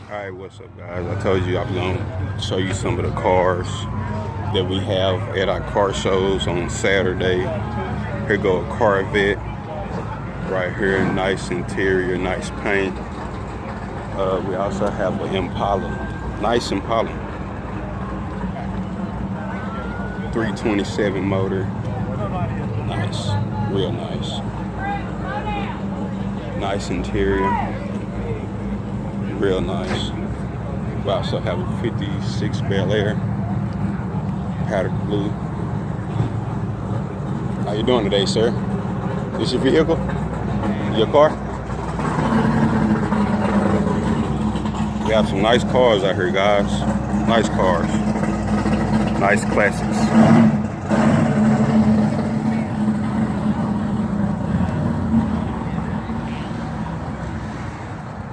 Alright, what's up guys? I told you I was gonna show you some of the cars that we have at our car shows on Saturday. Here go a Corvette right here, nice interior, nice paint. We also have an Impala, nice Impala. 327 motor, nice, real nice. Nice interior, real nice. We also have a 56 Bel Air, powder blue. How you doing today, sir? This your vehicle? Your car? We have some nice cars out here, guys. Nice cars. Nice classics.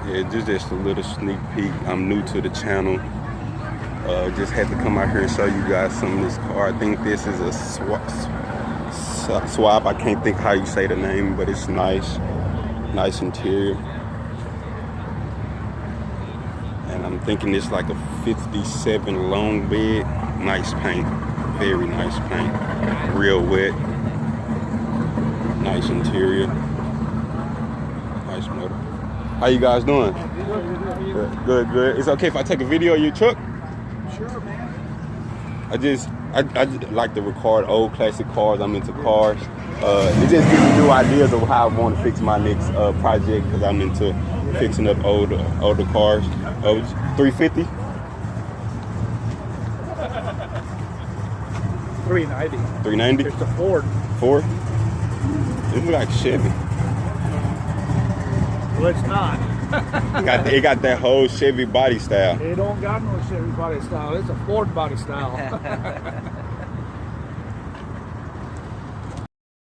Yeah, just a little sneak peek. I'm new to the channel. Just had to come out here and show you guys some of this car. I think this is a swap. I can't think how you say the name, but it's nice. Nice interior. And I'm thinking it's like a 57 long bed. Nice paint. Very nice paint. Real wet. Nice interior. Nice motor. How you guys doing? Good, good. It's okay if I take a video of your truck? Sure, man. I just like to record old classic cars. I'm into cars. It just gives me new ideas of how I want to fix my next project, because I'm into fixing up older cars. 350? 390. 390? It's a Ford. Ford? It looks like Chevy. Well, it's not. It got that whole Chevy body style. It don't got no Chevy body style. It's a Ford body style.